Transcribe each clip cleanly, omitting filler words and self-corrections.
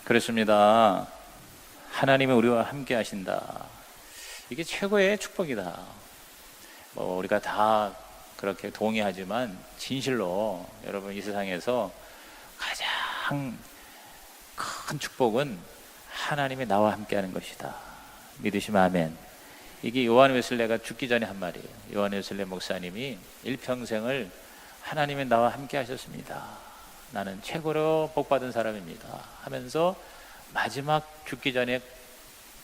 그렇습니다. 하나님이 우리와 함께 하신다. 이게 최고의 축복이다. 우리가 다 그렇게 동의하지만 진실로 여러분 이 세상에서 가장 큰 축복은 하나님이 나와 함께 하는 것이다. 믿으시면 아멘. 이게 요한 웨슬레가 죽기 전에 한 말이에요. 요한 웨슬레 목사님이 일평생을 하나님이 나와 함께 하셨습니다. 나는 최고로 복받은 사람입니다 하면서 마지막 죽기 전에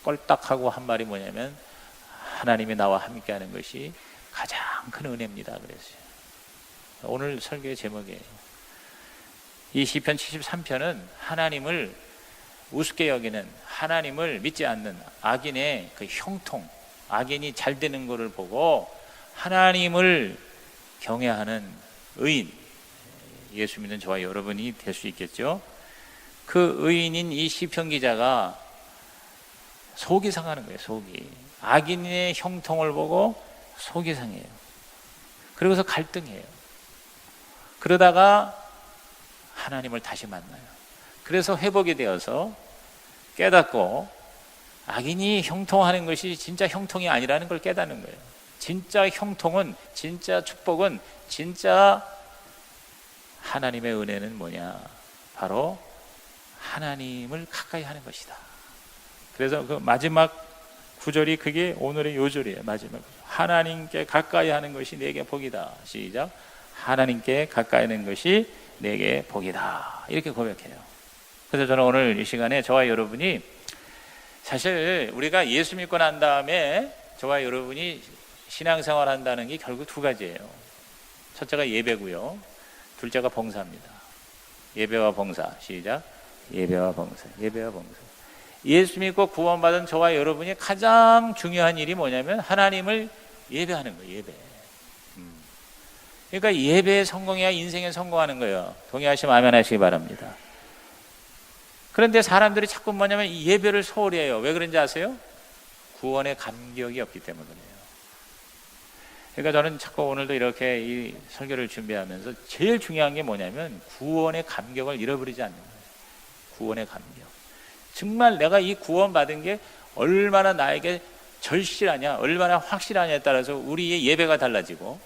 껄딱하고 한 말이 뭐냐면 하나님이 나와 함께 하는 것이 가장 큰 은혜입니다 그랬어요. 오늘 설교의 제목이에요. 이 시편 73편은 하나님을 우습게 여기는, 하나님을 믿지 않는 악인의 그 형통, 악인이 잘 되는 것을 보고 하나님을 경외하는 의인, 예수 믿는 저와 여러분이 될 수 있겠죠. 그 의인인 이 시편 기자가 속이 상하는 거예요. 속이 악인의 형통을 보고 속이 상해요. 그러고서 갈등해요. 그러다가 하나님을 다시 만나요. 그래서 회복이 되어서 깨닫고 악인이 형통하는 것이 진짜 형통이 아니라는 걸 깨닫는 거예요. 진짜 형통은, 진짜 축복은, 진짜 하나님의 은혜는 뭐냐? 바로 하나님을 가까이 하는 것이다. 그래서 그 마지막 구절이 그게 오늘의 요절이에요. 마지막 하나님께 가까이 하는 것이 내게 복이다. 시작. 하나님께 가까이 하는 것이 내게 복이다. 이렇게 고백해요. 그래서 저는 오늘 이 시간에 저와 여러분이, 사실 우리가 예수 믿고 난 다음에 저와 여러분이 신앙생활 한다는 게 결국 두 가지예요. 첫째가 예배고요, 둘째가 봉사입니다. 예배와 봉사. 시작. 예배와 봉사. 예배와 봉사. 예수 믿고 구원받은 저와 여러분이 가장 중요한 일이 뭐냐면 하나님을 예배하는 거예요. 예배. 그러니까 예배에 성공해야 인생에 성공하는 거예요. 동의하시면 아멘 하시기 바랍니다. 그런데 사람들이 자꾸 뭐냐면 이 예배를 소홀히 해요. 왜 그런지 아세요? 구원의 감격이 없기 때문에 그래요. 그러니까 저는 자꾸 오늘도 이렇게 이 설교를 준비하면서 제일 중요한 게 뭐냐면 구원의 감격을 잃어버리지 않는 거예요. 구원의 감격. 정말 내가 이 구원받은 게 얼마나 나에게 절실하냐, 얼마나 확실하냐에 따라서 우리의 예배가 달라지고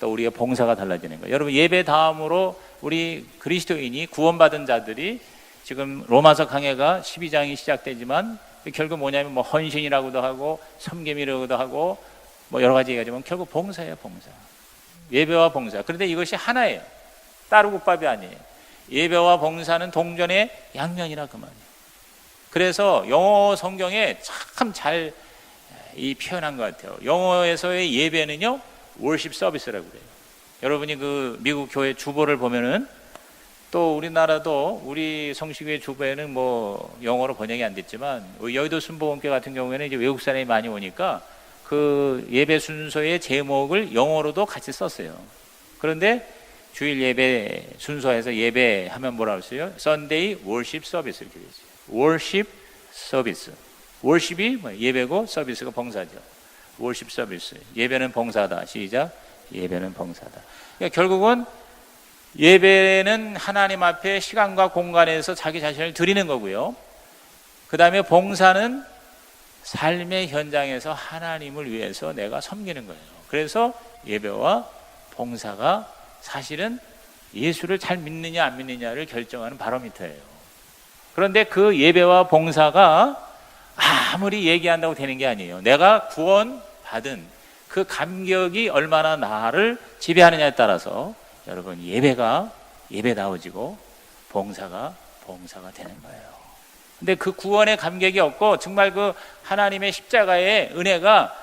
또 우리의 봉사가 달라지는 거예요. 여러분, 예배 다음으로 우리 그리스도인이 구원받은 자들이 지금 로마서 강해가 12장이 시작되지만 결국 뭐냐면 뭐 헌신이라고도 하고 섬김이라고도 하고 뭐 여러 가지 얘기하지만 결국 봉사예요. 봉사. 예배와 봉사. 그런데 이것이 하나예요. 따로국밥이 아니에요. 예배와 봉사는 동전의 양면이라 그 말이에요. 그래서 영어 성경에 참 잘 표현한 것 같아요. 영어에서의 예배는요, 월십 서비스라고 그래요. 여러분이 그 미국 교회 주보를 보면은, 또 우리나라도 우리 성시교회 주보에는 뭐 영어로 번역이 안 됐지만 여의도 순복음교회 같은 경우에는 이제 외국 사람이 많이 오니까 그 예배 순서의 제목을 영어로도 같이 썼어요. 그런데 주일 예배 순서에서 예배하면 뭐라고 했어요? Sunday Worship Service 이렇게 됐어요. Worship Service. Worship이 예배고 서비스가 봉사죠. Worship Service. 예배는 봉사다. 시작. 예배는 봉사다. 그러니까 결국은 예배는 하나님 앞에 시간과 공간에서 자기 자신을 드리는 거고요. 그 다음에 봉사는 삶의 현장에서 하나님을 위해서 내가 섬기는 거예요. 그래서 예배와 봉사가 사실은 예수를 잘 믿느냐 안 믿느냐를 결정하는 바로미터예요. 그런데 그 예배와 봉사가 아무리 얘기한다고 되는 게 아니에요. 내가 구원받은 그 감격이 얼마나 나를 지배하느냐에 따라서 여러분 예배가 예배다워지고 봉사가 되는 거예요. 근데 그 구원의 감격이 없고 정말 그 하나님의 십자가의 은혜가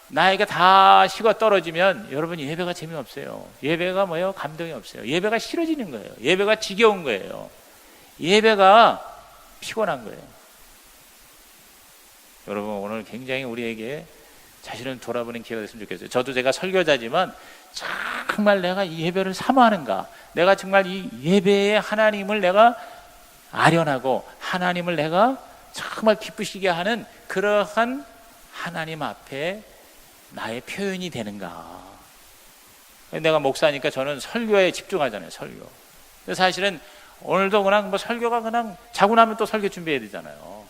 나에게 다 식어 떨어지면 여러분 예배가 재미없어요. 예배가 뭐예요? 감동이 없어요. 예배가 싫어지는 거예요. 예배가 지겨운 거예요. 예배가 피곤한 거예요. 여러분 오늘 굉장히 우리에게 자신을 돌아보는 기회가 됐으면 좋겠어요. 저도 제가 설교자지만 정말 내가 이 예배를 사모하는가, 내가 정말 이 예배에 하나님을 내가 아련하고 하나님을 내가 정말 기쁘시게 하는 그러한 하나님 앞에 나의 표현이 되는가. 내가 목사니까 저는 설교에 집중하잖아요. 설교. 사실은 오늘도 그냥 뭐 설교가 그냥 자고 나면 또 설교 준비해야 되잖아요.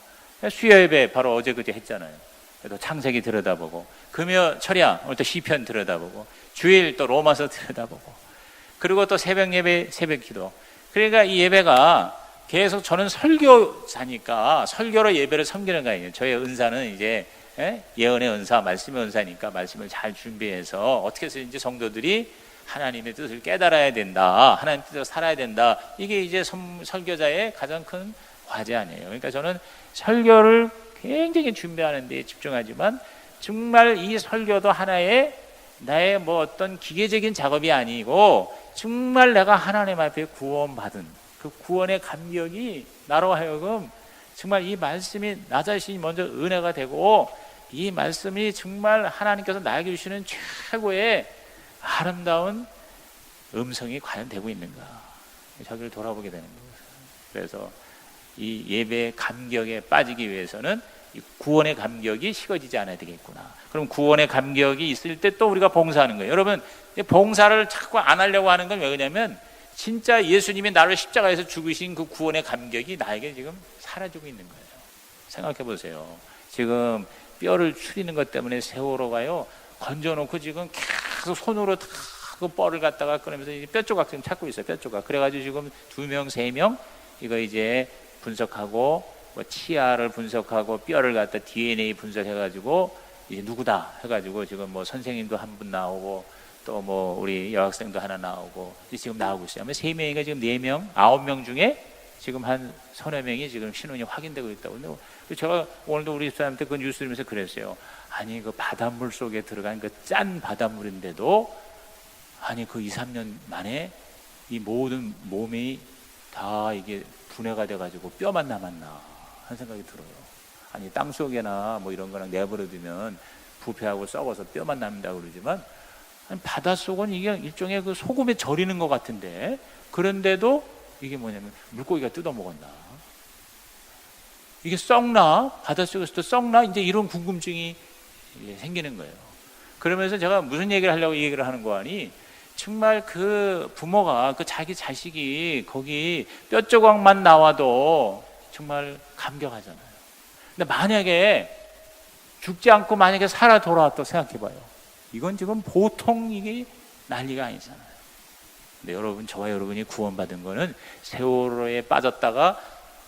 수요 예배 바로 어제 그제 했잖아요. 또 창세기 들여다보고, 금요 철야 오늘 또 시편 들여다보고, 주일 또 로마서 들여다보고, 그리고 또 새벽 예배 새벽 기도. 그러니까 이 예배가 계속, 저는 설교자니까 설교로 예배를 섬기는 거 아니에요. 저의 은사는 이제 예언의 은사, 말씀의 은사니까 말씀을 잘 준비해서 어떻게 해서든지 성도들이 하나님의 뜻을 깨달아야 된다, 하나님 뜻으로 살아야 된다. 이게 이제 설교자의 가장 큰 과제 아니에요. 그러니까 저는 설교를 굉장히 준비하는 데 집중하지만, 정말 이 설교도 하나의 나의 뭐 어떤 기계적인 작업이 아니고, 정말 내가 하나님 앞에 구원받은 그 구원의 감격이 나로 하여금 정말 이 말씀이 나 자신이 먼저 은혜가 되고, 이 말씀이 정말 하나님께서 나에게 주시는 최고의 아름다운 음성이 과연 되고 있는가, 자기를 돌아보게 되는 거예요. 그래서 이 예배의 감격에 빠지기 위해서는 이 구원의 감격이 식어지지 않아야 되겠구나. 그럼 구원의 감격이 있을 때 또 우리가 봉사하는 거예요. 여러분, 봉사를 자꾸 안 하려고 하는 건 왜 그러냐면, 진짜 예수님이 나를 십자가에서 죽으신 그 구원의 감격이 나에게 지금 사라지고 있는 거예요. 생각해 보세요. 지금 뼈를 추리는 것 때문에 세월호가요, 건져놓고 지금 계속 손으로 다 그 뼈를 갖다가 꺼내면서 뼈 조각 지금 찾고 있어요. 뼈 조각. 그래가지고 지금 2명, 3명 이거 이제 분석하고, 뭐 치아를 분석하고, 뼈를 갖다 DNA 분석해가지고 이제 누구다 해가지고 지금 뭐 선생님도 한 분 나오고, 또 뭐 우리 여학생도 하나 나오고 지금 나오고 있어요. 3명인가 지금 4명, 9명 중에 지금 한 서너 명이 지금 신원이 확인되고 있다고. 근데 제가 오늘도 우리 집사람한테 그 뉴스 들으면서 그랬어요. 아니 그 바닷물 속에 들어간 그 짠 바닷물인데도, 아니 그 2, 3년 만에 이 모든 몸이 다 이게 분해가 돼가지고 뼈만 남았나 하는 생각이 들어요. 아니 땅속에나 뭐 이런 거랑 내버려두면 부패하고 썩어서 뼈만 남는다고 그러지만, 아니 바닷속은 이게 일종의 그 소금에 절이는 것 같은데, 그런데도 이게 뭐냐면 물고기가 뜯어먹었나, 이게 썩나, 바닷속에서도 썩나, 이제 이런 궁금증이 생기는 거예요. 그러면서 제가 무슨 얘기를 하려고 이 얘기를 하는 거 아니, 정말 그 부모가 그 자기 자식이 거기 뼈 조각만 나와도 정말 감격하잖아요. 근데 만약에 죽지 않고 만약에 살아 돌아왔다고 생각해봐요. 이건 지금 보통 이게 난리가 아니잖아요. 근데 여러분, 저와 여러분이 구원받은 거는 세월호에 빠졌다가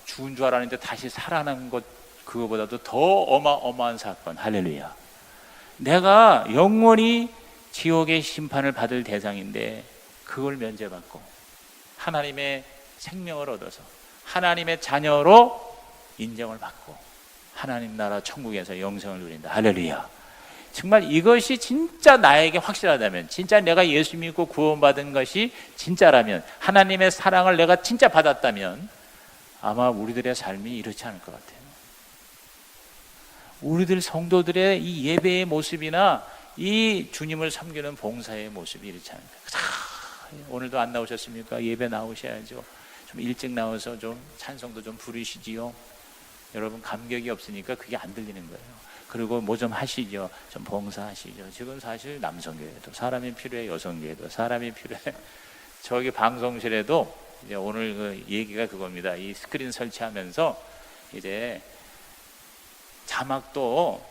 죽은 줄 알았는데 다시 살아난 것, 그거보다도 더 어마어마한 사건. 할렐루야. 내가 영원히 지옥의 심판을 받을 대상인데 그걸 면제받고 하나님의 생명을 얻어서 하나님의 자녀로 인정을 받고 하나님 나라 천국에서 영생을 누린다. 할렐루야. 정말 이것이 진짜 나에게 확실하다면, 진짜 내가 예수 믿고 구원받은 것이 진짜라면, 하나님의 사랑을 내가 진짜 받았다면 아마 우리들의 삶이 이렇지 않을 것 같아요. 우리들 성도들의 이 예배의 모습이나 이 주님을 섬기는 봉사의 모습이 이렇지 않을까. 오늘도 안 나오셨습니까? 예배 나오셔야죠. 좀 일찍 나와서 좀 찬송도 좀 부르시지요. 여러분, 감격이 없으니까 그게 안 들리는 거예요. 그리고 뭐 좀 하시죠. 좀 봉사하시죠. 지금 사실 남성교회도 사람이 필요해, 여성교회도 사람이 필요해. 저기 방송실에도 이제 오늘 그 얘기가 그겁니다. 이 스크린 설치하면서 이제 자막도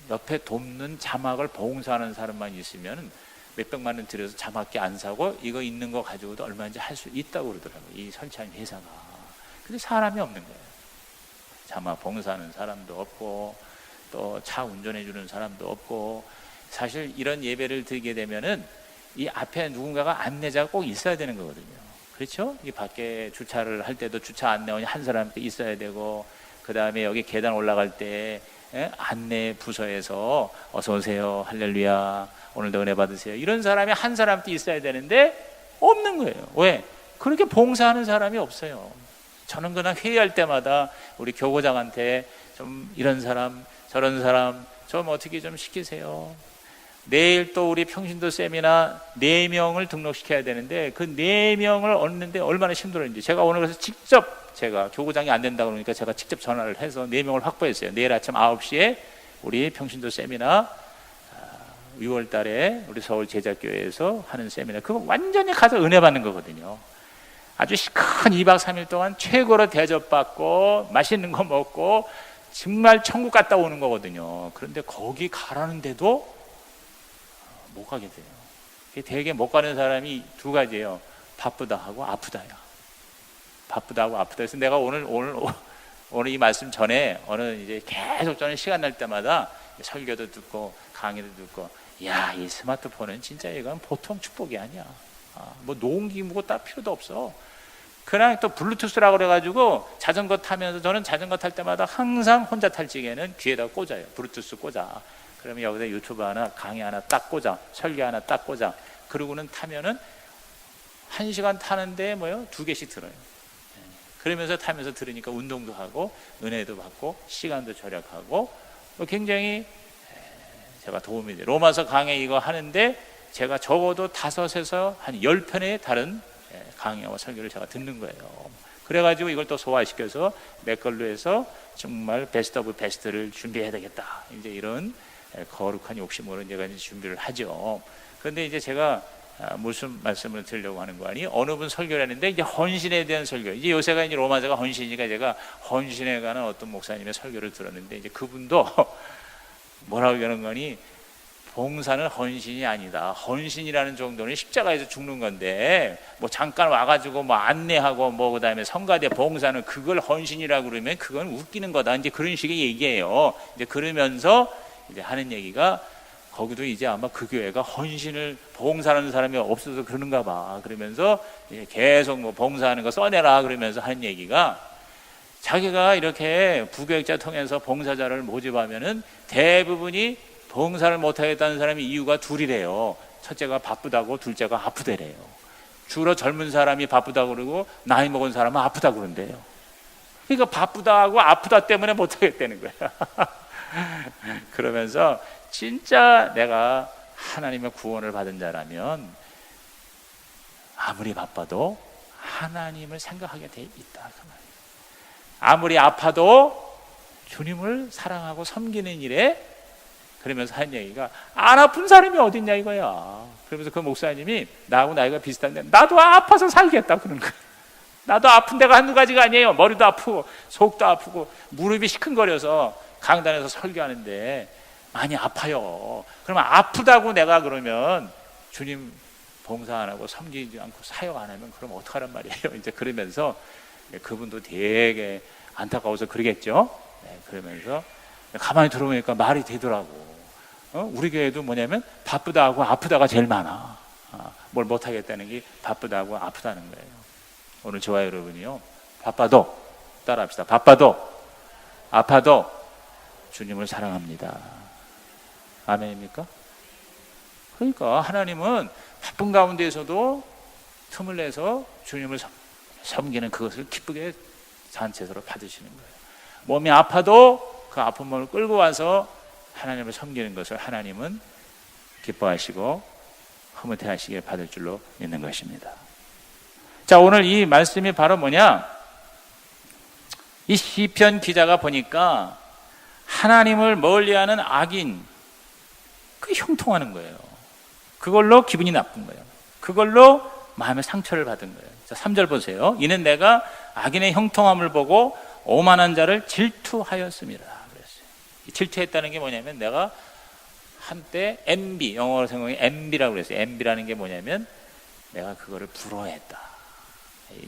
옆에 돕는 자막을 봉사하는 사람만 있으면 몇백만 원 들여서 자막기 안 사고 이거 있는 거 가지고도 얼마인지 할 수 있다고 그러더라고요. 이 설치한 회사가. 근데 사람이 없는 거예요. 자막 봉사하는 사람도 없고, 또 차 운전해 주는 사람도 없고. 사실 이런 예배를 드리게 되면은 이 앞에 누군가가 안내자가 꼭 있어야 되는 거거든요. 그렇죠? 이 밖에 주차를 할 때도 주차 안내원이 한 사람 있어야 되고, 그 다음에 여기 계단 올라갈 때 안내 부서에서 어서 오세요, 할렐루야, 오늘도 은혜 받으세요, 이런 사람이 한 사람도 있어야 되는데 없는 거예요. 왜? 그렇게 봉사하는 사람이 없어요. 저는 그냥 회의할 때마다 우리 교구장한테 좀 이런 사람 저런 사람 좀 어떻게 좀 시키세요. 내일 또 우리 평신도 세미나 4명을 등록시켜야 되는데 그 4명을 얻는데 얼마나 힘들었는지 제가 오늘 그래서 직접, 제가 교구장이 안 된다고 그러니까 제가 직접 전화를 해서 4명을 확보했어요. 내일 아침 9시에 우리 평신도 세미나 6월 달에 우리 서울 제자교회에서 하는 세미나, 그거 완전히 가서 은혜 받는 거거든요. 아주 큰 2박 3일 동안 최고로 대접받고 맛있는 거 먹고 정말 천국 갔다 오는 거거든요. 그런데 거기 가라는데도 못 가게 돼요. 되게 못 가는 사람이 두 가지예요. 바쁘다 하고 아프다야. 바쁘다 하고 아프다. 그래서 내가 오늘 이 말씀 전에 이제 계속 저는 시간 날 때마다 설교도 듣고 강의도 듣고, 야, 이 스마트폰은 진짜 이건 보통 축복이 아니야. 뭐 농기구고 딱 필요도 없어. 그냥 또 블루투스라고 그래가지고 자전거 타면서, 저는 자전거 탈 때마다 항상 혼자 탈 적에는 귀에다 꽂아요. 블루투스 꽂아. 그러면 여기다 유튜브 하나, 강의 하나 딱 꽂아, 설교 하나 딱 꽂아. 그러고는 타면은 1시간 타는데 2개씩 들어요. 그러면서 타면서 들으니까 운동도 하고 은혜도 받고 시간도 절약하고 굉장히 제가 도움이 돼요. 로마서 강의 이거 하는데 제가 적어도 5에서 한 10편의 다른 강의와 설교를 제가 듣는 거예요. 그래가지고 이걸 또 소화시켜서 맥걸로 해서 정말 베스트 오브 베스트를 준비해야 되겠다. 이제 이런 거룩한 욕심으로 제가 이제 준비를 하죠. 그런데 이제 제가 무슨 말씀을 드리려고 하는 거 아니? 어느 분 설교를 했는데 이제 헌신에 대한 설교. 이제 요새가 이제 로마서가 헌신이니까 제가 헌신에 관한 어떤 목사님의 설교를 들었는데 이제 그분도 뭐라고 하는 거니? 봉사는 헌신이 아니다. 헌신이라는 정도는 십자가에서 죽는 건데 뭐 잠깐 와가지고 뭐 안내하고 뭐 그다음에 성가대 봉사는 그걸 헌신이라고 그러면 그건 웃기는 거다. 이제 그런 식의 얘기예요. 이제 그러면서 이제 하는 얘기가 거기도 이제 아마 그 교회가 헌신을 봉사하는 사람이 없어서 그러는가 봐. 그러면서 계속 뭐 봉사하는 거 써내라 그러면서 하는 얘기가 자기가 이렇게 부교육자 통해서 봉사자를 모집하면은 대부분이 봉사를 못하겠다는 사람이 이유가 둘이래요. 첫째가 바쁘다고 둘째가 아프대래요. 주로 젊은 사람이 바쁘다고 그러고 나이 먹은 사람은 아프다고 그런대요. 그러니까 바쁘다고 아프다 때문에 못하겠다는 거야. 그러면서 진짜 내가 하나님의 구원을 받은 자라면 아무리 바빠도 하나님을 생각하게 돼 있다. 아무리 아파도 주님을 사랑하고 섬기는 일에, 그러면서 한 얘기가 안 아픈 사람이 어딨냐 이거야. 그러면서 그 목사님이 나하고 나이가 비슷한데 나도 아파서 살겠다 그러는 거야. 나도 아픈 데가 한두 가지가 아니에요. 머리도 아프고 속도 아프고 무릎이 시큰거려서 강단에서 설교하는데 많이 아파요. 그러면 아프다고 내가 그러면 주님 봉사 안 하고 섬기지 않고 사역 안 하면 그럼 어떡하란 말이에요. 이제 그러면서 그분도 되게 안타까워서 그러겠죠. 그러면서 가만히 들어보니까 말이 되더라고. 우리 교회도 뭐냐면 바쁘다고 아프다가 제일 많아. 뭘 못하겠다는 게 바쁘다고 아프다는 거예요. 오늘 저와 여러분이요, 바빠도 따라합시다. 바빠도 아파도 주님을 사랑합니다. 아멘입니까? 그러니까 하나님은 바쁜 가운데에서도 틈을 내서 주님을 섬기는 그것을 기쁘게 산채소로 받으시는 거예요. 몸이 아파도 그 아픈 몸을 끌고 와서 하나님을 섬기는 것을 하나님은 기뻐하시고 흐뭇해 하시길 받을 줄로 믿는 것입니다. 자, 오늘 이 말씀이 바로 뭐냐? 이 시편 기자가 보니까 하나님을 멀리하는 악인, 그 형통하는 거예요. 그걸로 기분이 나쁜 거예요. 그걸로 마음의 상처를 받은 거예요. 자, 3절 보세요. 이는 내가 악인의 형통함을 보고 오만한 자를 질투하였습니다. 그랬어요. 질투했다는 게 뭐냐면 내가 한때 envy, 영어로 생각하면 envy라고 그랬어요. envy라는 게 뭐냐면 내가 그거를 부러워했다.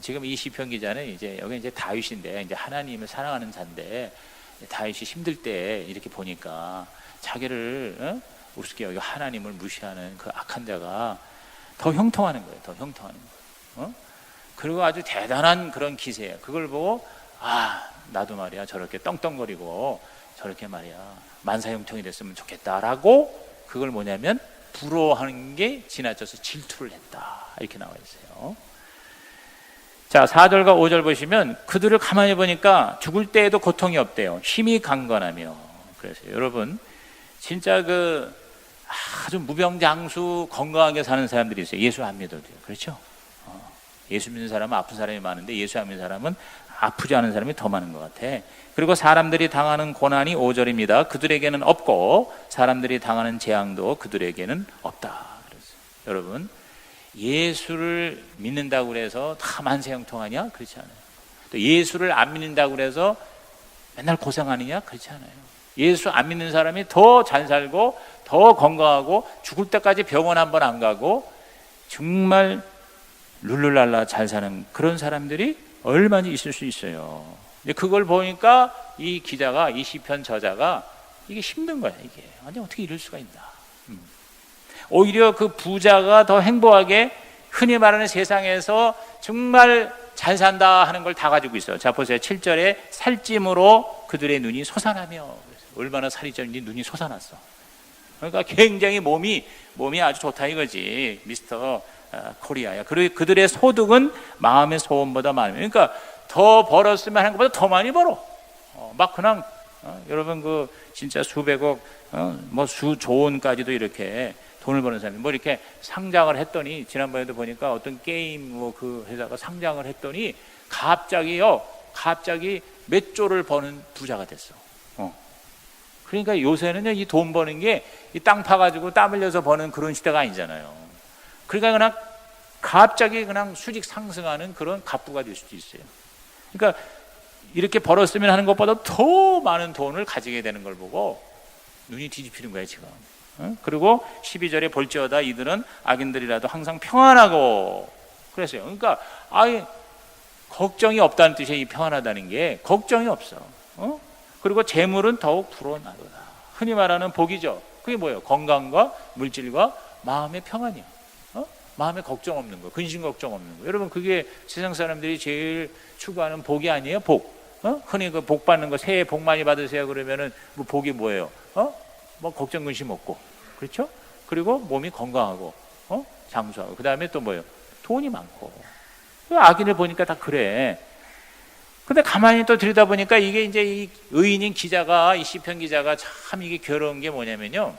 지금 이 시편 기자는 이제 여기 이제 다윗인데 이제 하나님을 사랑하는 자인데 다윗이 힘들 때 이렇게 보니까 자기를 우습게 여기 하나님을 무시하는 그 악한 자가 더 형통하는 거예요. 더 형통하는 거예요. 그리고 아주 대단한 그런 기세예요. 그걸 보고 나도 말이야 저렇게 떵떵거리고 저렇게 말이야 만사형통이 됐으면 좋겠다라고 그걸 뭐냐면 부러워하는 게 지나쳐서 질투를 했다. 이렇게 나와 있어요. 자, 4절과 5절 보시면 그들을 가만히 보니까 죽을 때에도 고통이 없대요. 힘이 강건하며. 그래서 여러분 진짜 그 아주 무병장수 건강하게 사는 사람들이 있어요. 예수 안 믿어도요. 그렇죠? 예수 믿는 사람은 아픈 사람이 많은데 예수 안 믿는 사람은 아프지 않은 사람이 더 많은 것 같아. 그리고 사람들이 당하는 고난이 5절입니다. 그들에게는 없고 사람들이 당하는 재앙도 그들에게는 없다. 그랬어요. 여러분 예수를 믿는다고 그래서 다 만세형통하냐? 그렇지 않아요. 또 예수를 안 믿는다고 그래서 맨날 고생하느냐? 그렇지 않아요. 예수 안 믿는 사람이 더 잘 살고 더 건강하고 죽을 때까지 병원 한 번 안 가고 정말 룰루랄라 잘 사는 그런 사람들이 얼마나 있을 수 있어요. 그걸 보니까 이 기자가, 이 시편 저자가 이게 힘든 거야. 이게 아니 어떻게 이럴 수가 있나. 오히려 그 부자가 더 행복하게 흔히 말하는 세상에서 정말 잘 산다 하는 걸 다 가지고 있어요. 자 보세요. 7절에 살찜으로 그들의 눈이 솟아나며, 얼마나 살이 쪘는지 눈이 솟아났어. 그러니까 굉장히 몸이 아주 좋다 이거지. 미스터 코리아야. 그리고 그들의 소득은 마음의 소원보다 많아요. 그러니까 더 벌었으면 하는 것보다 더 많이 벌어. 막 그냥 여러분 그 진짜 수백억 뭐 수조원까지도 이렇게 돈을 버는 사람이 뭐 이렇게 상장을 했더니, 지난번에도 보니까 어떤 게임 뭐 그 회사가 상장을 했더니 갑자기 몇 조를 버는 부자가 됐어. 그러니까 요새는 이 돈 버는 게 이 땅 파가지고 땀 흘려서 버는 그런 시대가 아니잖아요. 그러니까 그냥 갑자기 그냥 수직 상승하는 그런 갑부가 될 수도 있어요. 그러니까 이렇게 벌었으면 하는 것보다 더 많은 돈을 가지게 되는 걸 보고 눈이 뒤집히는 거예요 지금. 그리고 12절에 볼지어다 이들은 악인들이라도 항상 평안하고 그랬어요. 그러니까 아예 걱정이 없다는 뜻이에요. 이 평안하다는 게 걱정이 없어. 그리고 재물은 더욱 불어나도다. 흔히 말하는 복이죠. 그게 뭐예요? 건강과 물질과 마음의 평안이야. 마음에 걱정 없는 거, 근심 걱정 없는 거. 여러분 그게 세상 사람들이 제일 추구하는 복이 아니에요? 복. 흔히 그 복 받는 거, 새해 복 많이 받으세요 그러면은 뭐 복이 뭐예요? 뭐 걱정 근심 없고, 그렇죠? 그리고 몸이 건강하고, 장수하고, 그 다음에 또 뭐예요? 돈이 많고. 악인을 보니까 다 그래. 근데 가만히 또 들여다보니까 이게 이제 이 의인인 기자가, 이 시편 기자가 참 이게 괴로운 게 뭐냐면요.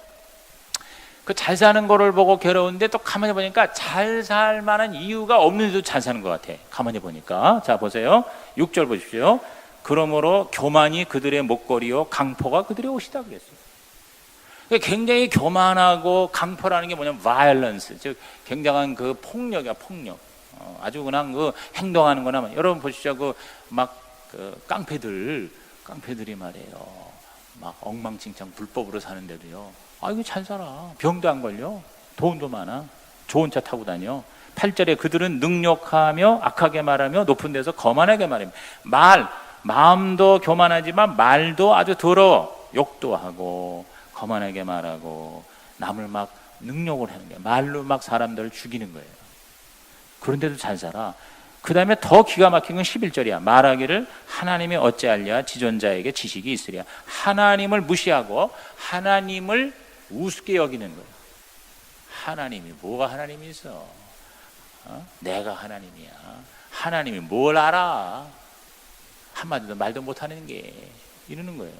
그 잘 사는 거를 보고 괴로운데 또 가만히 보니까 잘 살 만한 이유가 없는데도 잘 사는 것 같아. 가만히 보니까. 자, 보세요. 6절 보십시오. 그러므로 교만이 그들의 목걸이요, 강포가 그들의 옷이다 그랬어요. 굉장히 교만하고 강포라는 게 뭐냐면 violence, 즉 굉장한 그 폭력이야, 폭력. 아주 그냥 그 행동하는 거나, 여러분 보시죠. 그 깡패들이 말이에요. 막 엉망진창 불법으로 사는데도요. 이거 잘 살아. 병도 안 걸려. 돈도 많아. 좋은 차 타고 다녀. 8절에 그들은 능욕하며 악하게 말하며 높은 데서 거만하게 말합니다. 마음도 교만하지만 말도 아주 더러워. 욕도 하고 거만하게 말하고 남을 막 능욕을 하는 거예요. 말로 막 사람들을 죽이는 거예요. 그런데도 잘 살아. 그 다음에 더 기가 막힌 건 11절이야. 말하기를 하나님이 어찌하랴 지존자에게 지식이 있으랴. 하나님을 무시하고 하나님을 우습게 여기는 거예요. 하나님이 뭐가 하나님이 있어? 내가 하나님이야. 하나님이 뭘 알아? 한마디도 말도 못하는 게 이러는 거예요.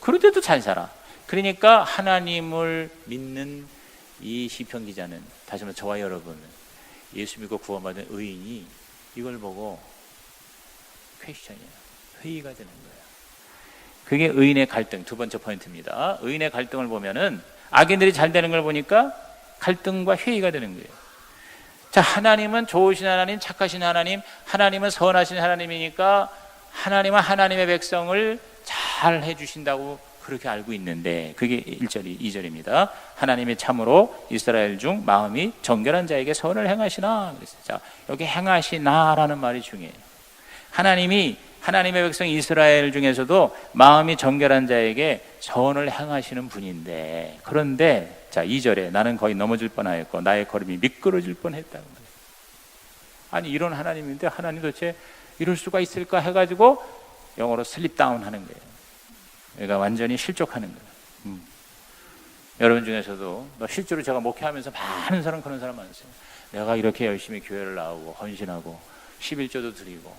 그런데도 잘 살아. 그러니까 하나님을 믿는 이 시편 기자는, 다시 한번 저와 여러분은, 예수 믿고 구원받은 의인이 이걸 보고 퀘스천이에요. 회의가 되는 거예요. 그게 의인의 갈등, 두 번째 포인트입니다. 의인의 갈등을 보면은 악인들이 잘 되는 걸 보니까 갈등과 회의가 되는 거예요. 자, 하나님은 좋으신 하나님, 착하신 하나님, 하나님은 선하신 하나님이니까 하나님은 하나님의 백성을 잘 해주신다고 그렇게 알고 있는데, 그게 1절이 2절입니다. 하나님이 참으로 이스라엘 중 마음이 정결한 자에게 선을 행하시나 그랬어요. 자, 여기 행하시나라는 말이 중요해요. 하나님이 하나님의 백성 이스라엘 중에서도 마음이 정결한 자에게 선을 행하시는 분인데, 그런데 자 2절에 나는 거의 넘어질 뻔하였고 나의 걸음이 미끄러질 뻔했다는 거예요. 아니 이런 하나님인데 하나님 도대체 이럴 수가 있을까 해가지고 영어로 슬립다운 하는 거예요. 그러니까 완전히 실족하는 거예요. 여러분 중에서도 실제로 제가 목회하면서 많은 사람, 그런 사람 많으세요. 내가 이렇게 열심히 교회를 나오고 헌신하고 11조도 드리고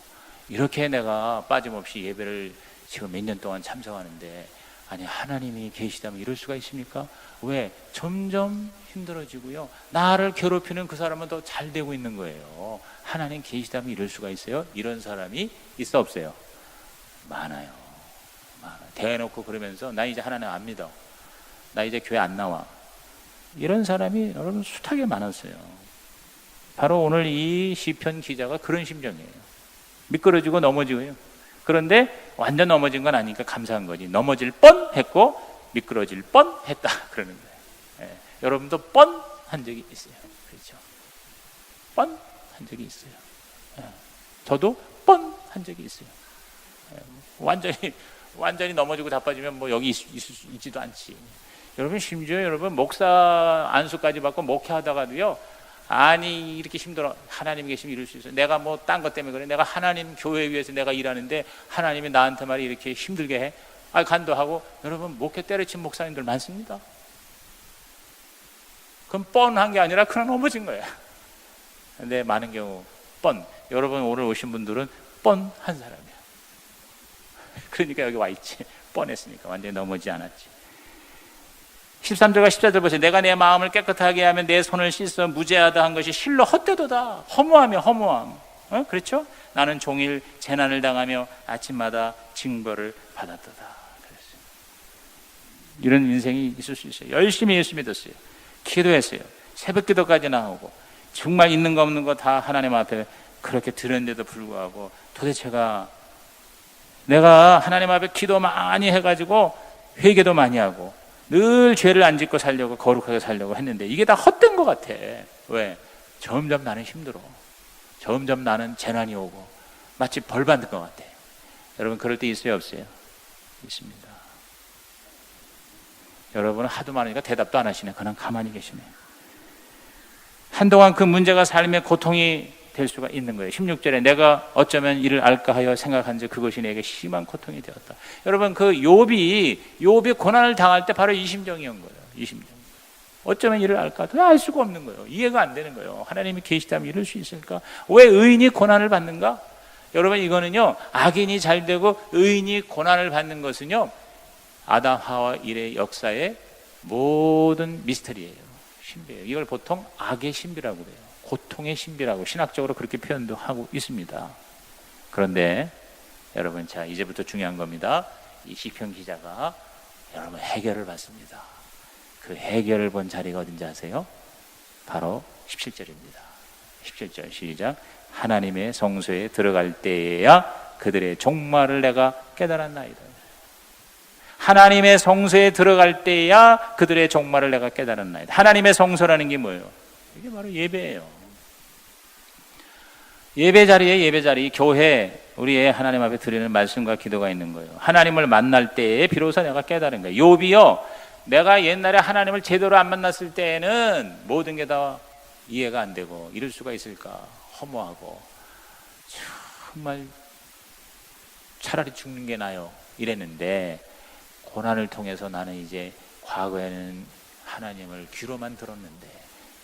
이렇게 내가 빠짐없이 예배를 지금 몇 년 동안 참석하는데, 아니 하나님이 계시다면 이럴 수가 있습니까? 왜? 점점 힘들어지고요. 나를 괴롭히는 그 사람은 더 잘 되고 있는 거예요. 하나님 계시다면 이럴 수가 있어요? 이런 사람이 있어 없어요? 많아요. 대놓고 그러면서 나 이제 하나님 안 믿어, 나 이제 교회 안 나와, 이런 사람이 여러분 숱하게 많았어요. 바로 오늘 이 시편 기자가 그런 심정이에요. 미끄러지고 넘어지고요. 그런데 완전 넘어진 건 아니니까 감사한 거지. 넘어질 뻔했고 미끄러질 뻔했다 그러는 거예요. 예. 여러분도 뻔한 적이 있어요. 그렇죠? 뻔한 적이 있어요. 예. 저도 뻔한 적이 있어요. 예. 완전히 넘어지고 자빠지면 뭐 여기 있지도 않지. 여러분 심지어 여러분 목사 안수까지 받고 목회하다가도요. 아니 이렇게 힘들어. 하나님 계시면 이룰 수 있어. 내가 뭐 딴 것 때문에 그래. 내가 하나님 교회 위해서 내가 일하는데 하나님이 나한테 말이 이렇게 힘들게 해. 간도하고. 여러분 목회 때려친 목사님들 많습니다. 그건 뻔한 게 아니라 그냥 넘어진 거예요. 근데 많은 경우 여러분 오늘 오신 분들은 뻔한 사람이야. 그러니까 여기 와 있지. 뻔했으니까 완전히 넘어지지 않았지. 13절과 14절 보세요. 내가 내 마음을 깨끗하게 하면 내 손을 씻어 무죄하다 한 것이 실로 헛되도다. 허무함이야, 허무함. 그렇죠? 나는 종일 재난을 당하며 아침마다 징벌을 받았도다. 그랬어요. 이런 인생이 있을 수 있어요. 열심히 예수 믿었어요. 기도했어요. 새벽 기도까지 나오고 정말 있는 거 없는 거 다 하나님 앞에 그렇게 드렸는데도 불구하고 도대체가 내가 하나님 앞에 기도 많이 해가지고 회개도 많이 하고 늘 죄를 안 짓고 살려고 거룩하게 살려고 했는데 이게 다 헛된 것 같아. 왜? 점점 나는 힘들어. 점점 나는 재난이 오고 마치 벌 받는 것 같아. 여러분 그럴 때 있어요 없어요? 있습니다. 여러분은 하도 많으니까 대답도 안 하시네. 그냥 가만히 계시네. 한동안 그 문제가 삶의 고통이 될 수가 있는 거예요. 16절에 내가 어쩌면 이를 알까 하여 생각한즉 그것이 내게 심한 고통이 되었다. 여러분 그 욥이 고난을 당할 때 바로 이 심정이었던 거예요. 이 심정. 어쩌면 이를 알까? 알 수가 없는 거예요. 이해가 안 되는 거예요. 하나님이 계시다면 이럴 수 있을까? 왜 의인이 고난을 받는가? 여러분 이거는요. 악인이 잘 되고 의인이 고난을 받는 것은요. 아담 하와 일의 역사의 모든 미스터리예요. 신비예요. 이걸 보통 악의 신비라고 그래요. 고통의 신비라고 신학적으로 그렇게 표현도 하고 있습니다. 그런데 여러분 자 이제부터 중요한 겁니다. 이 시편 기자가 여러분 해결을 받습니다. 그 해결을 본 자리가 어딘지 아세요? 바로 17절입니다. 17절 시작. 하나님의 성소에 들어갈 때에야 그들의 종말을 내가 깨달았나이다. 하나님의 성소에 들어갈 때에야 그들의 종말을 내가 깨달았나이다. 하나님의 성소라는 게 뭐예요? 이게 바로 예배예요. 예배 자리, 교회, 우리의 하나님 앞에 드리는 말씀과 기도가 있는 거예요. 하나님을 만날 때에 비로소 내가 깨달은 거예요. 욥이요, 내가 옛날에 하나님을 제대로 안 만났을 때에는 모든 게 다 이해가 안 되고 이럴 수가 있을까 허무하고 정말 차라리 죽는 게 나요 이랬는데 고난을 통해서 나는 이제 과거에는 하나님을 귀로만 들었는데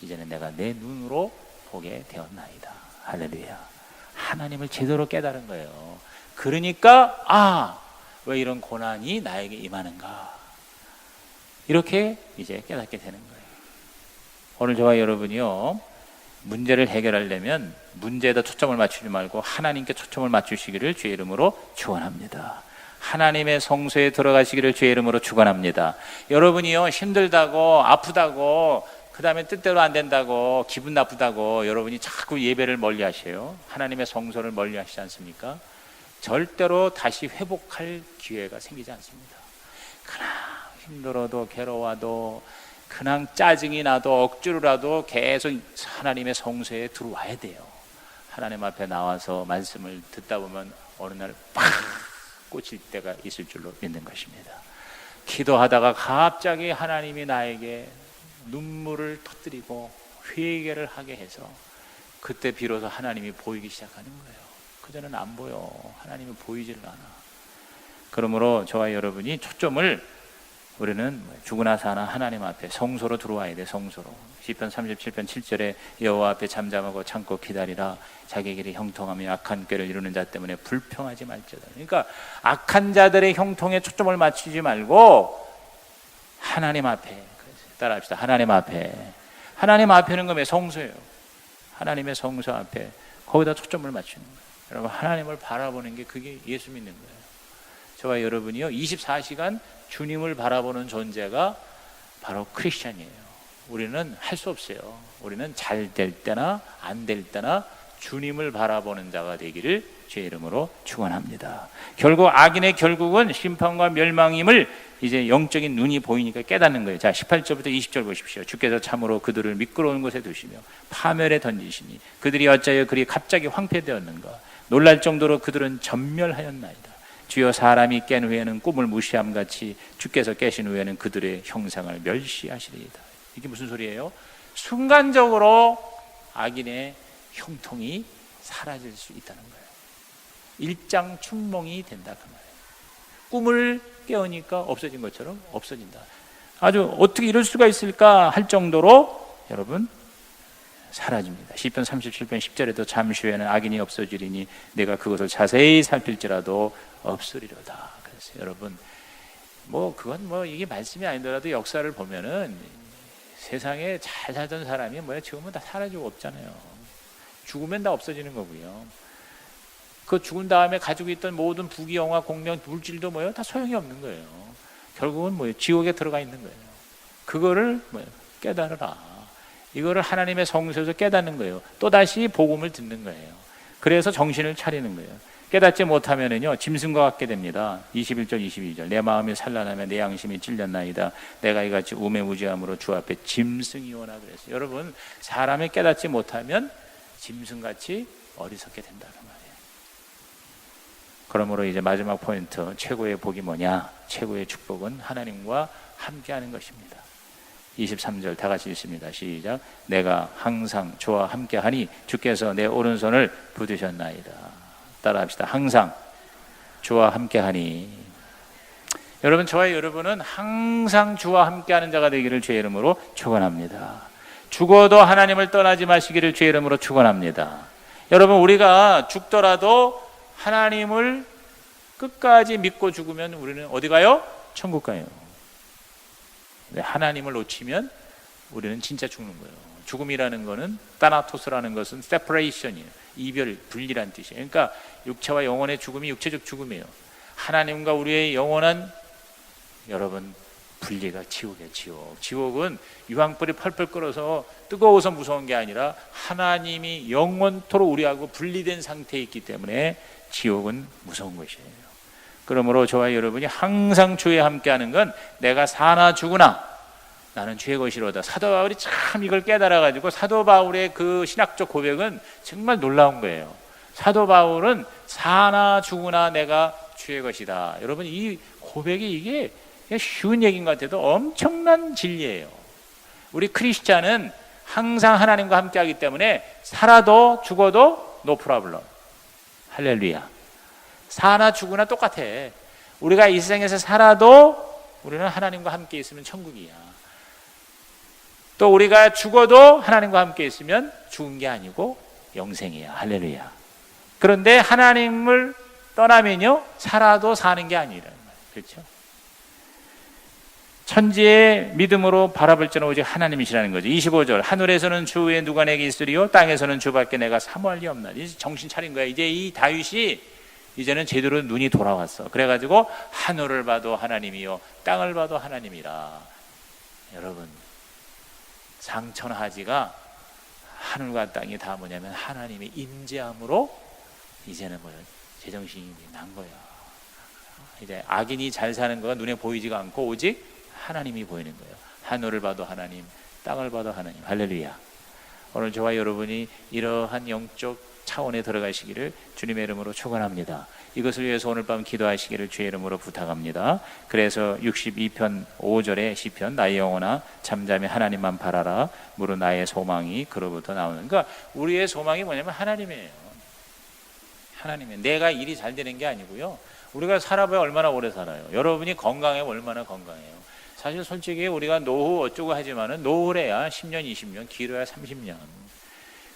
이제는 내가 내 눈으로 보게 되었나이다. 할렐루야. 하나님을 제대로 깨달은 거예요. 그러니까 왜 이런 고난이 나에게 임하는가 이렇게 이제 깨닫게 되는 거예요. 오늘 저와 여러분이요 문제를 해결하려면 문제에다 초점을 맞추지 말고 하나님께 초점을 맞추시기를 주의 이름으로 축원합니다. 하나님의 성소에 들어가시기를 주의 이름으로 축원합니다. 여러분이요 힘들다고 아프다고 그 다음에 뜻대로 안 된다고 기분 나쁘다고 여러분이 자꾸 예배를 멀리 하세요. 하나님의 성소를 멀리 하시지 않습니까? 절대로 다시 회복할 기회가 생기지 않습니다. 그냥 힘들어도 괴로워도 그냥 짜증이 나도 억지로라도 계속 하나님의 성소에 들어와야 돼요. 하나님 앞에 나와서 말씀을 듣다 보면 어느 날 팍 꽂힐 때가 있을 줄로 믿는 것입니다. 기도하다가 갑자기 하나님이 나에게 눈물을 터뜨리고 회개를 하게 해서 그때 비로소 하나님이 보이기 시작하는 거예요. 그전에는 안 보여. 하나님이 보이지를 않아. 그러므로 저와 여러분이 초점을 우리는 죽으나 사나 하나님 앞에 성소로 들어와야 돼. 성소로. 시편 37편 7절에 여호와 앞에 잠잠하고 참고 기다리라. 자기 길이 형통하며 악한 꾀를 이루는 자 때문에 불평하지 말지어다. 그러니까 악한 자들의 형통에 초점을 맞추지 말고 하나님 앞에, 따라합시다. 하나님 앞에. 하나님 앞에는 그게 성소예요. 하나님의 성소 앞에 거기다 초점을 맞추는 거예요. 여러분 하나님을 바라보는 게 그게 예수 믿는 거예요. 저와 여러분이요 24시간 주님을 바라보는 존재가 바로 크리스찬이에요. 우리는 할 수 없어요. 우리는 잘 될 때나 안 될 때나 주님을 바라보는 자가 되기를 주의 이름으로 축원합니다. 결국 악인의 결국은 심판과 멸망임을 이제 영적인 눈이 보이니까 깨닫는 거예요. 자, 18절부터 20절 보십시오. 주께서 참으로 그들을 미끄러운 곳에 두시며 파멸에 던지시니 그들이 어찌하여 그리 갑자기 황폐되었는가. 놀랄 정도로 그들은 전멸하였나이다. 주여, 사람이 깬 후에는 꿈을 무시함같이 주께서 깨신 후에는 그들의 형상을 멸시하시리이다. 이게 무슨 소리예요? 순간적으로 악인의 형통이 사라질 수 있다는 거예요. 일장춘몽이 된다 그 말이에요. 꿈을 깨우니까 없어진 것처럼 없어진다. 아주 어떻게 이럴 수가 있을까 할 정도로 여러분 사라집니다. 시편 37편 10절에도 잠시 후에는 악인이 없어지리니 내가 그것을 자세히 살필지라도 없으리로다. 그래서 여러분 그건 이게 말씀이 아니더라도 역사를 보면은 세상에 잘 살던 사람이 지금은 다 사라지고 없잖아요. 죽으면 다 없어지는 거고요. 그 죽은 다음에 가지고 있던 모든 부귀영화, 공명, 물질도 다 소용이 없는 거예요. 결국은 지옥에 들어가 있는 거예요. 그거를 깨달으라. 이거를 하나님의 성소에서 깨닫는 거예요. 또다시 복음을 듣는 거예요. 그래서 정신을 차리는 거예요. 깨닫지 못하면은요, 짐승과 같게 됩니다. 21절, 22절. 내 마음이 산란하며 내 양심이 찔렸나이다. 내가 이같이 우매무지함으로 주 앞에 짐승이오나 그랬어요. 여러분, 사람이 깨닫지 못하면 짐승같이 어리석게 된다는 말이에요. 그러므로 이제 마지막 포인트, 최고의 복이 뭐냐? 최고의 축복은 하나님과 함께하는 것입니다. 23절 다 같이 읽습니다. 시작. 내가 항상 주와 함께하니 주께서 내 오른손을 붙드셨나이다. 따라합시다. 항상 주와 함께하니. 여러분, 저와 여러분은 항상 주와 함께하는 자가 되기를 주의 이름으로 축원합니다. 죽어도 하나님을 떠나지 마시기를 주의 이름으로 축원합니다. 여러분, 우리가 죽더라도 하나님을 끝까지 믿고 죽으면 우리는 어디 가요? 천국 가요. 하나님을 놓치면 우리는 진짜 죽는 거예요. 죽음이라는 것은, 타나토스라는 것은 separation이에요. 이별, 분리란 뜻이에요. 그러니까 육체와 영혼의 죽음이 육체적 죽음이에요. 하나님과 우리의 영원한, 여러분, 분리가 지옥이에요. 지옥은 유황불이 펄펄 끓어서 뜨거워서 무서운 게 아니라 하나님이 영원토록 우리하고 분리된 상태에 있기 때문에 지옥은 무서운 것이에요. 그러므로 저와 여러분이 항상 주에 함께하는 건 내가 사나 죽으나 나는 주의 것이로다. 사도 바울이 참 이걸 깨달아가지고, 사도 바울의 그 신학적 고백은 정말 놀라운 거예요. 사도 바울은 사나 죽으나 내가 주의 것이다. 여러분, 이 고백이 이게 쉬운 얘기인 것 같아도 엄청난 진리예요. 우리 크리스찬은 항상 하나님과 함께하기 때문에 살아도 죽어도 no problem. 할렐루야. 사나 죽으나 똑같아. 우리가 이 세상에서 살아도 우리는 하나님과 함께 있으면 천국이야. 또 우리가 죽어도 하나님과 함께 있으면 죽은 게 아니고 영생이야. 할렐루야. 그런데 하나님을 떠나면요, 살아도 사는 게 아니라는 거예요. 그렇죠? 천지의 믿음으로 바라볼 자는 오직 하나님이시라는 거죠. 25절. 하늘에서는 주 외에 누가 내게 있으리요? 땅에서는 주밖에 내가 사모할 리 없나니. 이제 정신 차린 거야. 이제 이 다윗이 이제는 제대로 눈이 돌아왔어. 그래가지고 하늘을 봐도 하나님이요, 땅을 봐도 하나님이라. 여러분, 상천하지가 하늘과 땅이 다 뭐냐면 하나님의 임재함으로 이제는 제정신이 난 거야. 이제 악인이 잘 사는 거가 눈에 보이지가 않고 오직 하나님이 보이는 거예요. 하늘을 봐도 하나님, 땅을 봐도 하나님. 할렐루야. 오늘 저와 여러분이 이러한 영적 차원에 들어가시기를 주님의 이름으로 축원합니다. 이것을 위해서 오늘 밤 기도하시기를 주의 이름으로 부탁합니다. 그래서 62편 5절의 시편, 나의 영혼아 잠잠히 하나님만 바라라. 무릇 나의 소망이 그로부터 나오는. 그러니까 우리의 소망이 뭐냐면 하나님이에요. 하나님이에요. 내가 일이 잘 되는 게 아니고요. 우리가 살아봐야 얼마나 오래 살아요. 여러분이 건강해 얼마나 건강해요. 사실 솔직히 우리가 노후 어쩌고 하지만은 노후래야 10년, 20년, 길어야 30년.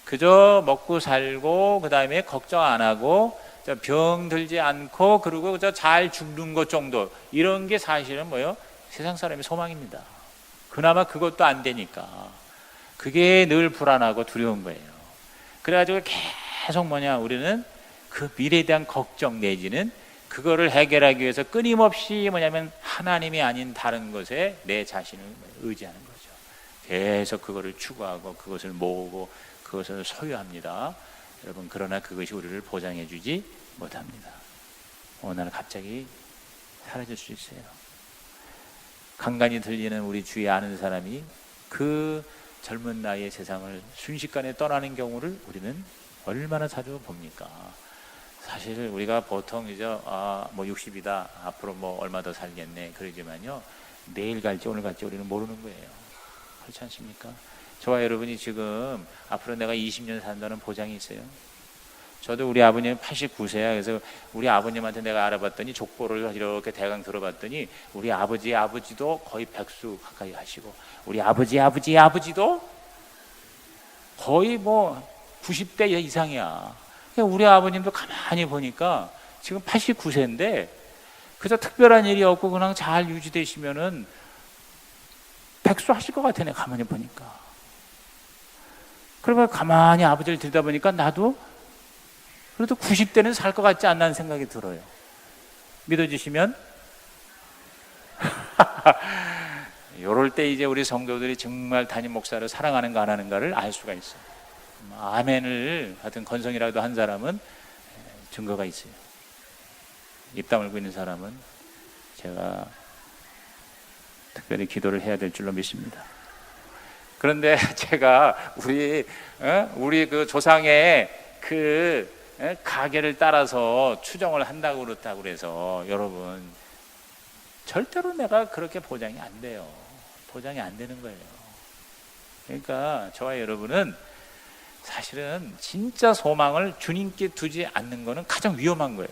그저 먹고 살고 그 다음에 걱정 안 하고 병 들지 않고 그리고 잘 죽는 것 정도, 이런 게 사실은 세상 사람의 소망입니다. 그나마 그것도 안 되니까 그게 늘 불안하고 두려운 거예요. 그래가지고 계속 우리는 그 미래에 대한 걱정 내지는 그거를 해결하기 위해서 끊임없이 하나님이 아닌 다른 것에 내 자신을 의지하는 거죠. 계속 그거를 추구하고 그것을 모으고 그것을 소유합니다. 여러분, 그러나 그것이 우리를 보장해 주지 못합니다. 어느 날 갑자기 사라질 수 있어요. 간간히 들리는 우리 주위에 아는 사람이 그 젊은 나이에 세상을 순식간에 떠나는 경우를 우리는 얼마나 자주 봅니까? 사실 우리가 보통 이제 뭐 60이다, 앞으로 뭐 얼마 더 살겠네 그러지만요, 내일 갈지 오늘 갈지 우리는 모르는 거예요. 그렇지 않습니까? 저와 여러분이 지금 앞으로 내가 20년 산다는 보장이 있어요? 저도 우리 아버님은 89세야. 그래서 우리 아버님한테 내가 알아봤더니 족보를 이렇게 대강 들어봤더니 우리 아버지도 거의 100수 가까이 하시고 우리 아버지도 거의 뭐 90대 이상이야. 우리 아버님도 가만히 보니까 지금 89세인데 그저 특별한 일이 없고 그냥 잘 유지되시면은 100수 하실 것 같아. 내가 가만히 보니까. 그러면 가만히 아버지를 들여다보니까 나도 그래도 90대는 살 것 같지 않나는 생각이 들어요. 믿어주시면 이럴 때 이제 우리 성도들이 정말 담임 목사를 사랑하는가 안 하는가를 알 수가 있어요. 아멘을 하여튼 건성이라도 한 사람은 증거가 있어요. 입 다물고 있는 사람은 제가 특별히 기도를 해야 될 줄로 믿습니다. 그런데 제가 우리 그 조상의 그 가계를 따라서 추정을 한다고 그렇다고 그래서 여러분 절대로 내가 그렇게 보장이 안 돼요. 보장이 안 되는 거예요. 그러니까 저와 여러분은 사실은 진짜 소망을 주님께 두지 않는 거는 가장 위험한 거예요.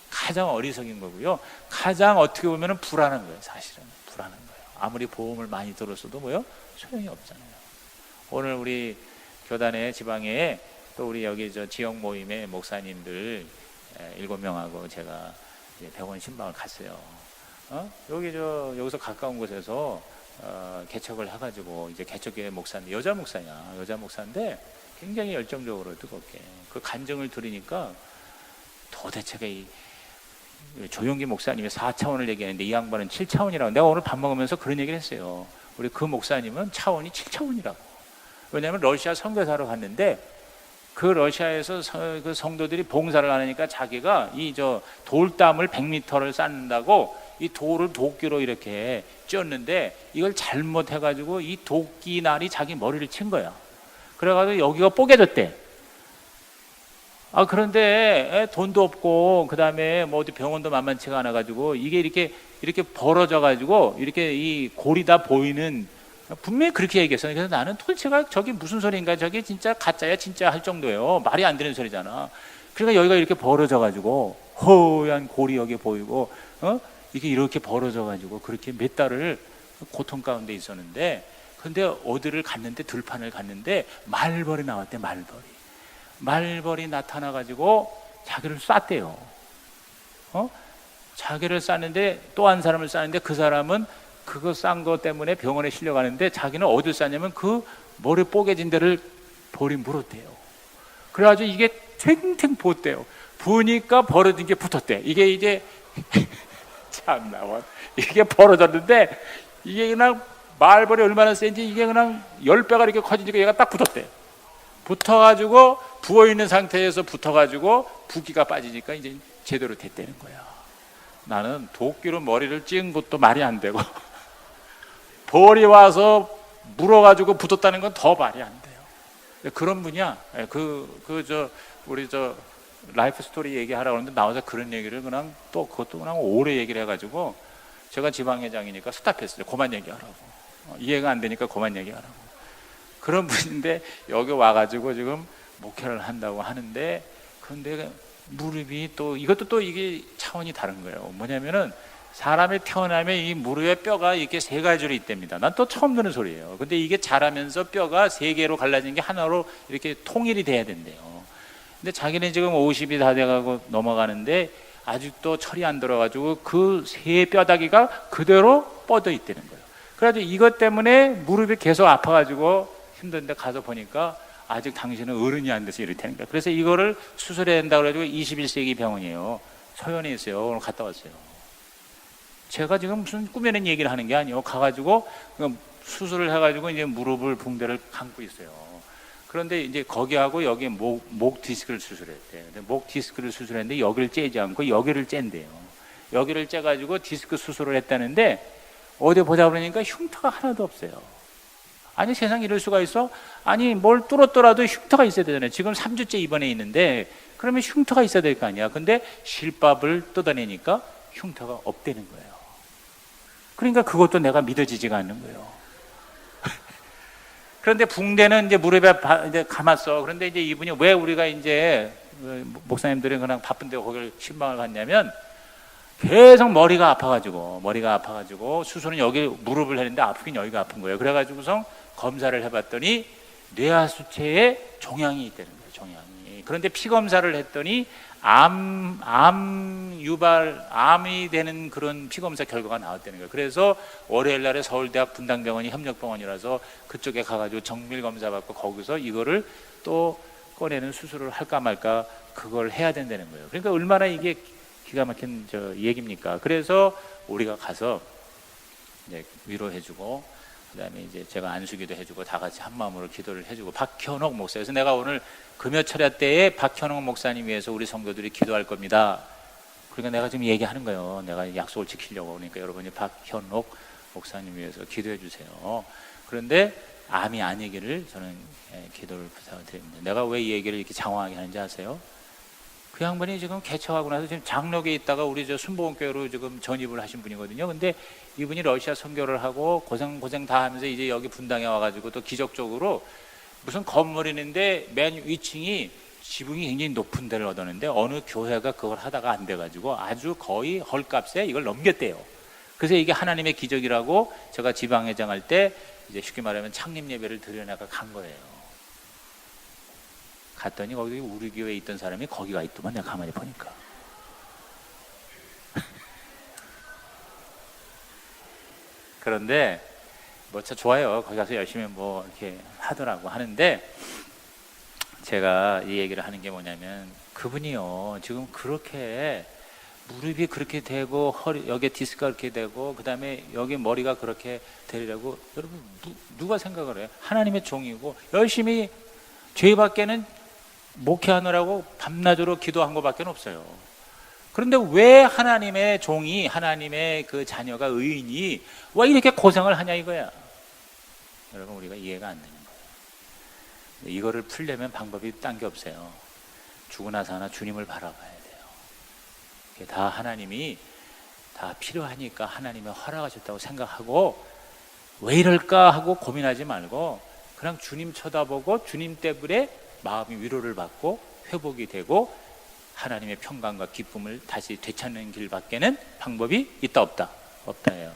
가장 어리석인 거고요. 가장 어떻게 보면 불안한 거예요. 사실은 불안한 거예요. 아무리 보험을 많이 들었어도 뭐요? 소용이 없잖아요. 오늘 우리 교단의 지방에 또 우리 여기 저 지역 모임의 목사님들 7명하고 제가 100원 신방을 갔어요. 여기서 가까운 곳에서 개척을 해가지고 이제 개척교회 목사인데 여자 목사인데 굉장히 열정적으로 뜨겁게 그 간증을 들으니까 도대체가 이 조용기 목사님이 4차원을 얘기하는데 이 양반은 7차원이라고. 내가 오늘 밥 먹으면서 그런 얘기를 했어요. 우리 그 목사님은 차원이 7차원이라고. 왜냐하면 러시아 선교사로 갔는데 그 러시아에서 그 성도들이 봉사를 하니까 자기가 이 돌담을 100m를 쌓는다고 이 돌을 도끼로 이렇게 찧었는데 이걸 잘못해가지고 이 도끼 날이 자기 머리를 친 거야. 그래가지고 여기가 뽀개졌대. 그런데 돈도 없고 그 다음에 뭐 어디 병원도 만만치가 않아가지고 이게 이렇게 벌어져가지고 이렇게 이 골이 다 보이는, 분명히 그렇게 얘기했어요. 그래서 나는 도대체가 저게 무슨 소리인가, 저게 진짜 가짜야 진짜 할 정도예요. 말이 안 되는 소리잖아. 그러니까 여기가 이렇게 벌어져가지고 허얀 골이 여기 보이고 이게 이렇게 벌어져가지고 그렇게 몇 달을 고통 가운데 있었는데, 근데 어디를 갔는데 들판을 갔는데 말벌이 나왔대. 말벌이 나타나가지고 자기를 쐈대요. 자기를 쐈는데 또 한 사람을 쐈는데 그 사람은 그거 싼 거 때문에 병원에 실려가는데 자기는 어딜 쌌냐면 그 머리 뽀개진 데를 벌이 물었대요. 그래가지고 이게 탱탱 부었대요. 부으니까 벌어진 게 붙었대. 이게 이제 참나, 이게 벌어졌는데 이게 그냥 말벌이 얼마나 센지 이게 그냥 10배가 이렇게 커지니까 얘가 딱 붙었대. 붙어가지고 부어있는 상태에서 붙어가지고 붓기가 빠지니까 이제 제대로 됐다는 거야. 나는 도끼로 머리를 찍은 것도 말이 안 되고 벌이 와서 물어가지고 붙었다는 건 더 말이 안 돼요. 그런 분이야. 우리 라이프 스토리 얘기하라고 하는데 나와서 그런 얘기를 그냥 또 그것도 그냥 오래 얘기를 해가지고 제가 지방회장이니까 스탑했어요. 그만 얘기하라고. 이해가 안 되니까 그만 얘기하라고. 그런 분인데 여기 와가지고 지금 목회를 한다고 하는데, 그런데 무릎이 또 이것도 또 이게 차원이 다른 거예요. 뭐냐면은 사람이 태어나면 이 무릎에 뼈가 이렇게 3가지로 있답니다. 난 또 처음 듣는 소리예요. 근데 이게 자라면서 뼈가 3개로 갈라진 게 하나로 이렇게 통일이 돼야 된대요. 근데 자기는 지금 50이 다 돼가고 넘어가는데 아직도 철이 안 들어가지고 그 3뼈다귀가 그대로 뻗어 있다는 거예요. 그래가지고 이것 때문에 무릎이 계속 아파가지고 힘든데 가서 보니까 아직 당신은 어른이 안 돼서 이렇다는 거예요. 그래서 이거를 수술해야 된다고 해가지고 21세기 병원이에요. 서현에 있어요. 오늘 갔다 왔어요. 제가 지금 무슨 꾸며낸 얘기를 하는 게 아니에요. 가가지고 수술을 해가지고 이제 무릎을 붕대를 감고 있어요. 그런데 이제 거기하고 여기 목 디스크를 수술했대요. 근데 목 디스크를 수술했는데 여기를 째지 않고 여기를 쨘대요. 여기를 째가지고 디스크 수술을 했다는데 어디 보자 그러니까 흉터가 하나도 없어요. 아니 세상에 이럴 수가 있어? 아니 뭘 뚫었더라도 흉터가 있어야 되잖아요. 지금 3주째 입원해 있는데 그러면 흉터가 있어야 될 거 아니야. 근데 실밥을 뜯어내니까 흉터가 없다는 거예요. 그러니까 그것도 내가 믿어지지가 않는 거예요. 그런데 붕대는 이제 무릎에 이제 감았어. 그런데 이제 이분이 왜 우리가 이제 목사님들은 그냥 바쁜데 거기를 신방을 갔냐면 계속 머리가 아파가지고 수술은 여기 무릎을 했는데 아프긴 여기가 아픈 거예요. 그래가지고서 검사를 해봤더니 뇌하수체에 종양이 있다는 거예요. 종양이. 그런데 피 검사를 했더니 암이 되는 그런 피 검사 결과가 나왔다는 거예요. 그래서 월요일 날에 서울대학 분당병원이 협력병원이라서 그쪽에 가가지고 정밀 검사 받고 거기서 이거를 또 꺼내는 수술을 할까 말까 그걸 해야 된다는 거예요. 그러니까 얼마나 이게 기가 막힌 얘기입니까? 그래서 우리가 가서 이제 위로해주고, 그다음에 이제 제가 안수기도 해주고 다 같이 한 마음으로 기도를 해주고, 박현옥 목사. 그래서 내가 오늘 금요 철야 때에 박현옥 목사님 위해서 우리 성도들이 기도할 겁니다. 그러니까 내가 지금 얘기하는 거예요. 내가 약속을 지키려고. 그러니까 여러분이 박현옥 목사님 위해서 기도해 주세요. 그런데 암이 아니기를 저는 기도를 부탁드립니다. 내가 왜 이 얘기를 이렇게 장황하게 하는지 아세요? 그 양반이 지금 개척하고 나서 지금 장로교에 있다가 우리 순복음교회로 지금 전입을 하신 분이거든요. 근데 이분이 러시아 선교를 하고 고생 다 하면서 이제 여기 분당에 와가지고 또 기적적으로 무슨 건물이 있는데 맨 위층이 지붕이 굉장히 높은 데를 얻었는데 어느 교회가 그걸 하다가 안 돼가지고 아주 거의 헐값에 이걸 넘겼대요. 그래서 이게 하나님의 기적이라고 제가 지방회장 할 때 이제 쉽게 말하면 창립 예배를 드려나가 간 거예요. 갔더니 거기 우리 교회에 있던 사람이 거기가 있더만. 내가 가만히 보니까 그런데 뭐 참 좋아요. 거기 가서 열심히 뭐 이렇게 하더라고. 하는데 제가 이 얘기를 하는 게 뭐냐면, 그분이요 지금 그렇게 무릎이 그렇게 되고 허리 여기에 디스크가 그렇게 되고 그다음에 여기 머리가 그렇게 되려고, 여러분 누가 생각을 해요? 하나님의 종이고 열심히 죄밖에는 목회하느라고 밤낮으로 기도한 것밖에 없어요. 그런데 왜 하나님의 종이, 하나님의 그 자녀가, 의인이 왜 이렇게 고생을 하냐 이거야. 여러분 우리가 이해가 안 되는 거예요. 이거를 풀려면 방법이 딴 게 없어요. 죽고 나서 하나 주님을 바라봐야 돼요. 그게 다 하나님이 다 필요하니까 하나님이 허락하셨다고 생각하고 왜 이럴까 하고 고민하지 말고 그냥 주님 쳐다보고 주님 때문에 마음이 위로를 받고 회복이 되고 하나님의 평강과 기쁨을 다시 되찾는 길밖에는 방법이 있다 없다? 없다예요.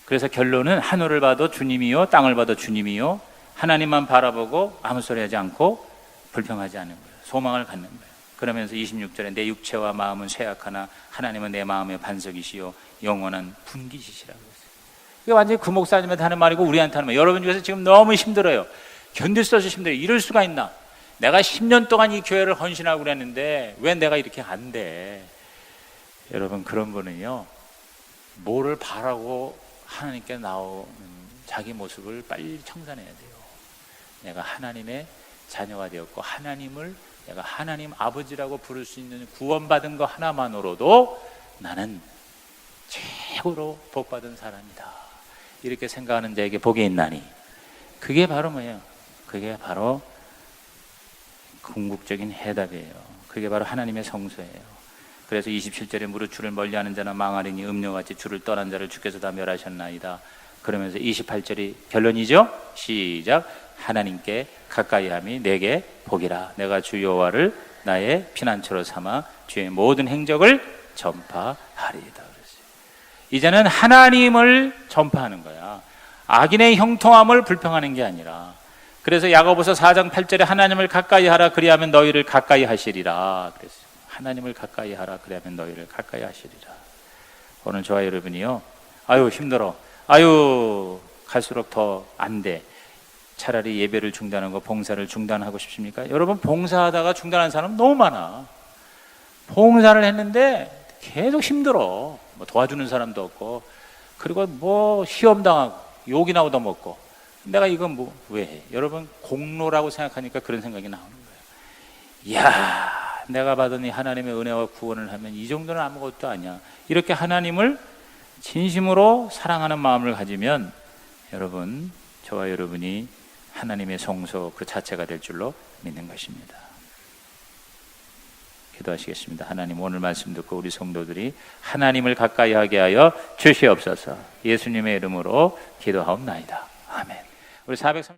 그래서 결론은 하늘을 봐도 주님이요 땅을 봐도 주님이요, 하나님만 바라보고 아무 소리 하지 않고 불평하지 않는 거예요. 소망을 갖는 거예요. 그러면서 26절에 내 육체와 마음은 쇠약하나 하나님은 내 마음의 반석이시요 영원한 분기시시라고 했어요. 이게 완전히 그 목사님한테 하는 말이고 우리한테 하는 말. 여러분 중에서 지금 너무 힘들어요. 견딜 수 없이 힘들어요. 이럴 수가 있나? 내가 10년 동안 이 교회를 헌신하고 그랬는데 왜 내가 이렇게 안 돼? 여러분 그런 분은요 뭐를 바라고 하나님께 나오는 자기 모습을 빨리 청산해야 돼요. 내가 하나님의 자녀가 되었고 하나님을 내가 하나님 아버지라고 부를 수 있는 구원받은 거 하나만으로도 나는 최고로 복받은 사람이다. 이렇게 생각하는 자에게 복이 있나니. 그게 바로 뭐예요? 그게 바로 궁극적인 해답이에요. 그게 바로 하나님의 성소예요. 그래서 27절에 무릇 주를 멀리하는 자는 망하리니 음료같이 주를 떠난 자를 주께서 다 멸하셨나이다. 그러면서 28절이 결론이죠. 시작. 하나님께 가까이함이 내게 복이라. 내가 주 여호와를 나의 피난처로 삼아 주의 모든 행적을 전파하리이다. 이제는 하나님을 전파하는 거야. 악인의 형통함을 불평하는 게 아니라. 그래서 야고보서 4장 8절에 하나님을 가까이 하라 그리하면 너희를 가까이 하시리라 그랬어요. 하나님을 가까이 하라 그리하면 너희를 가까이 하시리라. 오늘 저와 여러분이요, 아유 힘들어, 아유 갈수록 더 안 돼, 차라리 예배를 중단하고 봉사를 중단하고 싶습니까? 여러분 봉사하다가 중단한 사람 너무 많아. 봉사를 했는데 계속 힘들어. 뭐 도와주는 사람도 없고 그리고 뭐 시험 당하고 욕이나 얻어먹고 내가 이건 뭐 왜 해? 여러분 공로라고 생각하니까 그런 생각이 나오는 거예요. 이야, 내가 받은 이 하나님의 은혜와 구원을 하면 이 정도는 아무것도 아니야. 이렇게 하나님을 진심으로 사랑하는 마음을 가지면 여러분, 저와 여러분이 하나님의 성소 그 자체가 될 줄로 믿는 것입니다. 기도하시겠습니다. 하나님, 오늘 말씀 듣고 우리 성도들이 하나님을 가까이 하게 하여 주시옵소서. 예수님의 이름으로 기도하옵나이다. 아멘. 우리 430